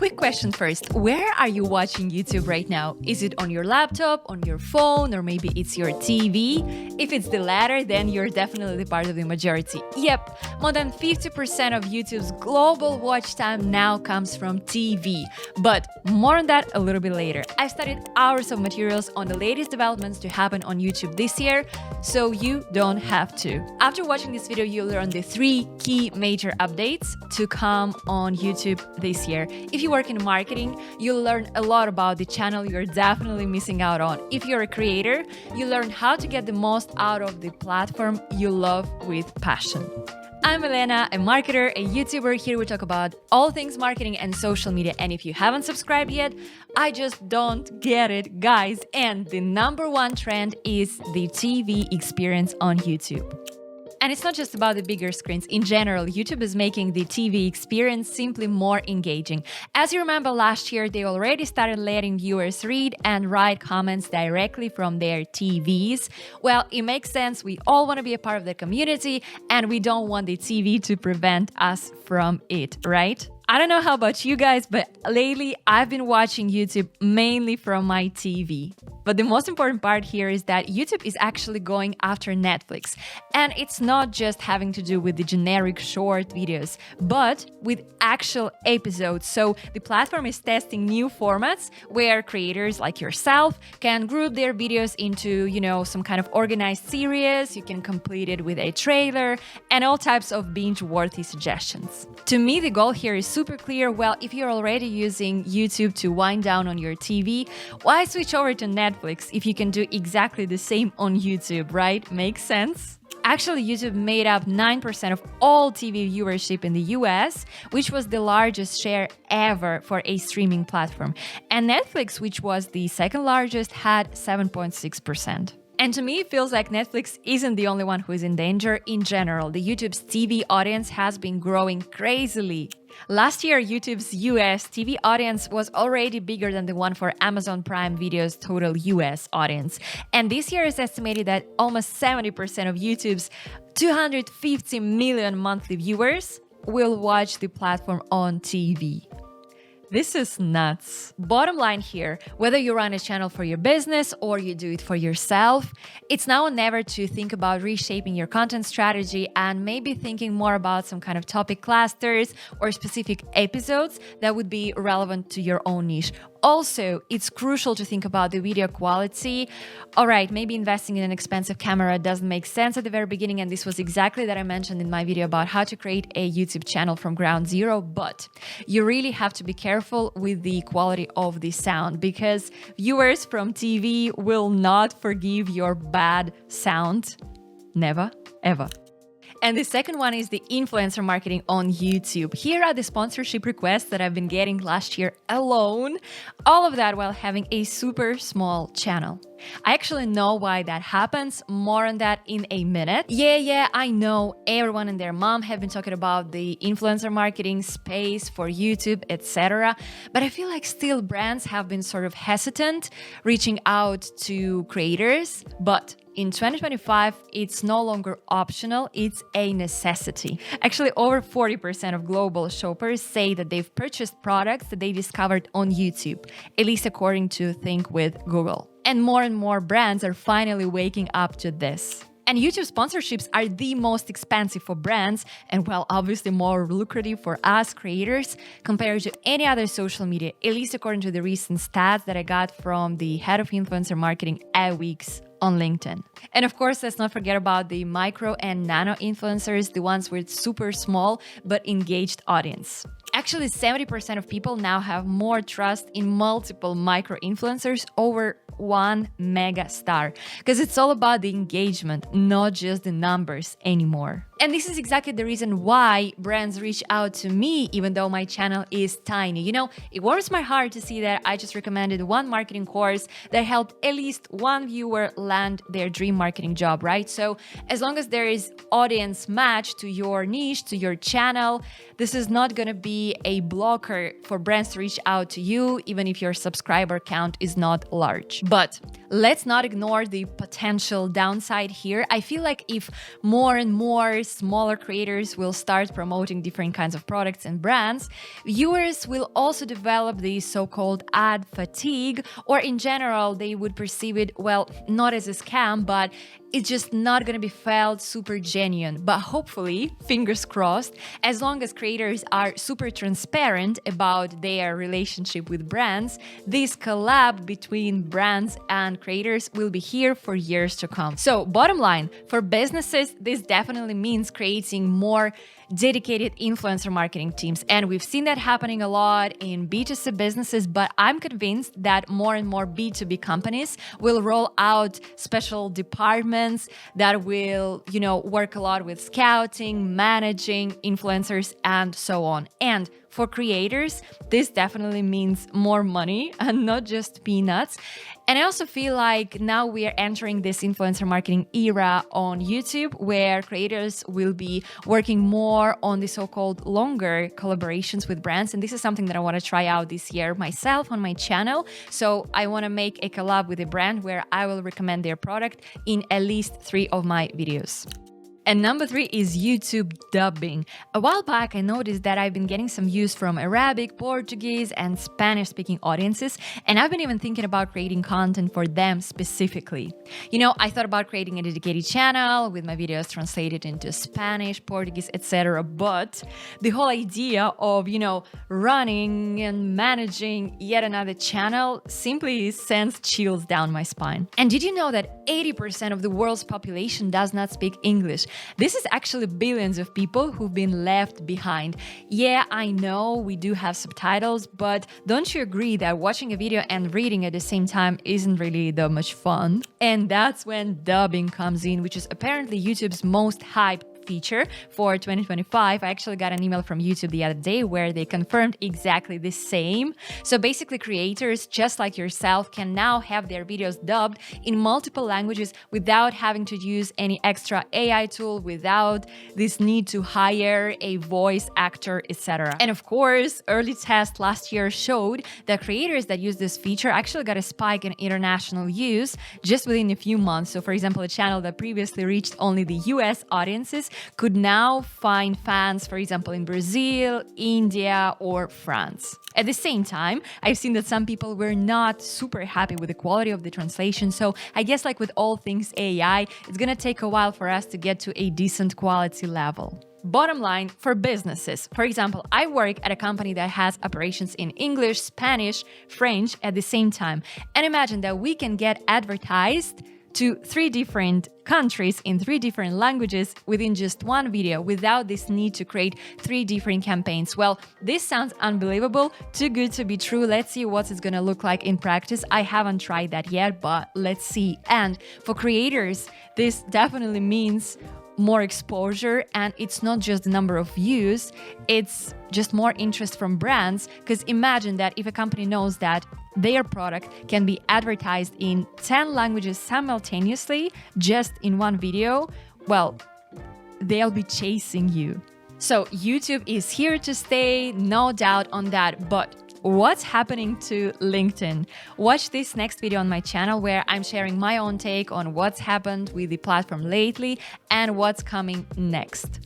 Quick question first. Where are you watching YouTube right now? Is it on your laptop, on your phone, or maybe it's your TV? If it's the latter, then you're definitely part of the majority. Yep, more than 50% of YouTube's global watch time now comes from TV. But more on that a little bit later. I've studied hours of materials on the latest developments to happen on YouTube this year, so you don't have to. After watching this video, you'll learn the 3 key major updates to come on YouTube this year. If you work in marketing, you'll learn a lot about the channel you're definitely missing out on. If you're a creator, you learn how to get the most out of the platform you love with passion. I'm Elena, a marketer, a YouTuber. Here we talk about all things marketing and social media. And if you haven't subscribed yet, I just don't get it, guys. And the #1 trend is the TV experience on YouTube. And it's not just about the bigger screens. In general, YouTube is making the TV experience simply more engaging. As you remember, last year, they already started letting viewers read and write comments directly from their TVs. Well, it makes sense. We all want to be a part of the community, and we don't want the TV to prevent us from it, right? I don't know how about you guys, but lately I've been watching YouTube mainly from my TV. But the most important part here is that YouTube is actually going after Netflix. And it's not just having to do with the generic short videos, but with actual episodes. So the platform is testing new formats where creators like yourself can group their videos into, some kind of organized series. You can complete it with a trailer and all types of binge-worthy suggestions. To me, the goal here is super clear. Well, if you're already using YouTube to wind down on your TV, why switch over to Netflix if you can do exactly the same on YouTube, right? Makes sense? Actually, YouTube made up 9% of all TV viewership in the US, which was the largest share ever for a streaming platform. And Netflix, which was the second largest, had 7.6%. And to me, it feels like Netflix isn't the only one who is in danger. In general, the YouTube's TV audience has been growing crazily. Last year, YouTube's US TV audience was already bigger than the one for Amazon Prime Video's total US audience. And this year is estimated that almost 70% of YouTube's 250 million monthly viewers will watch the platform on TV. This is nuts. Bottom line here, whether you run a channel for your business or you do it for yourself, it's now or never to think about reshaping your content strategy and maybe thinking more about some kind of topic clusters or specific episodes that would be relevant to your own niche. Also, it's crucial to think about the video quality. All right, maybe investing in an expensive camera doesn't make sense at the very beginning, and this was exactly that I mentioned in my video about how to create a YouTube channel from ground zero, but you really have to be careful with the quality of the sound because viewers from TV will not forgive your bad sound. Never, ever. And the second one is the influencer marketing on YouTube. Here are the sponsorship requests that I've been getting last year alone. All of that while having a super small channel. I actually know why that happens. More on that in a minute. Yeah, I know everyone and their mom have been talking about the influencer marketing space for YouTube, etc. But I feel like still brands have been sort of hesitant reaching out to creators. But in 2025, it's no longer optional, it's a necessity. Actually, over 40% of global shoppers say that they've purchased products that they discovered on YouTube, at least according to Think with Google. And more brands are finally waking up to this. And YouTube sponsorships are the most expensive for brands and, well, obviously more lucrative for us creators compared to any other social media, at least according to the recent stats that I got from the head of influencer marketing at Weeks on LinkedIn. And of course, let's not forget about the micro and nano influencers, the ones with super small but engaged audience. Actually, 70% of people now have more trust in multiple micro influencers over one mega star, because it's all about the engagement, not just the numbers anymore. And this is exactly the reason why brands reach out to me, even though my channel is tiny. It warms my heart to see that I just recommended one marketing course that helped at least one viewer land their dream marketing job, right? So as long as there is audience match to your niche, to your channel, this is not going to be a blocker for brands to reach out to you, even if your subscriber count is not large. But let's not ignore the potential downside here. I feel like if more and more smaller creators will start promoting different kinds of products and brands, viewers will also develop the so-called ad fatigue, or in general, they would perceive it, well, not as a scam, but it's just not going to be felt super genuine. But hopefully, fingers crossed, as long as creators are super transparent about their relationship with brands, this collab between brands and creators will be here for years to come. So bottom line, for businesses, this definitely means creating more dedicated influencer marketing teams. And we've seen that happening a lot in B2C businesses, but I'm convinced that more and more B2B companies will roll out special departments that will, work a lot with scouting, managing influencers, and so on. And for creators, this definitely means more money and not just peanuts. And I also feel like now we are entering this influencer marketing era on YouTube, where creators will be working more on the so-called longer collaborations with brands. And this is something that I want to try out this year myself on my channel. So I want to make a collab with a brand where I will recommend their product in at least 3 of my videos. And number 3 is YouTube dubbing. A while back, I noticed that I've been getting some views from Arabic, Portuguese, and Spanish-speaking audiences, and I've been even thinking about creating content for them specifically. I thought about creating a dedicated channel with my videos translated into Spanish, Portuguese, etc. But the whole idea of, running and managing yet another channel simply sends chills down my spine. And did you know that 80% of the world's population does not speak English? This is actually billions of people who've been left behind. Yeah, I know we do have subtitles, but don't you agree that watching a video and reading at the same time isn't really that much fun? And that's when dubbing comes in, which is apparently YouTube's most hyped feature for 2025. I actually got an email from YouTube the other day where they confirmed exactly the same. So basically, creators just like yourself can now have their videos dubbed in multiple languages without having to use any extra AI tool, without this need to hire a voice actor, etc. And of course, early tests last year showed that creators that use this feature actually got a spike in international views just within a few months. So for example, a channel that previously reached only the US audiences could now find fans, for example, in Brazil, India, or France. At the same time, I've seen that some people were not super happy with the quality of the translation. So I guess like with all things AI, it's gonna take a while for us to get to a decent quality level. Bottom line, for businesses, for example, I work at a company that has operations in English, Spanish, French at the same time. And imagine that we can get advertised to 3 different countries in 3 different languages within just one video without this need to create 3 different campaigns. Well, this sounds unbelievable, too good to be true. Let's see what it's gonna look like in practice. I haven't tried that yet, but let's see. And for creators, this definitely means more exposure, and it's not just the number of views, it's just more interest from brands. Because imagine that if a company knows that their product can be advertised in 10 languages simultaneously just in one video, well, they'll be chasing you. So YouTube is here to stay, no doubt on that. But what's happening to LinkedIn? Watch this next video on my channel where I'm sharing my own take on what's happened with the platform lately and what's coming next.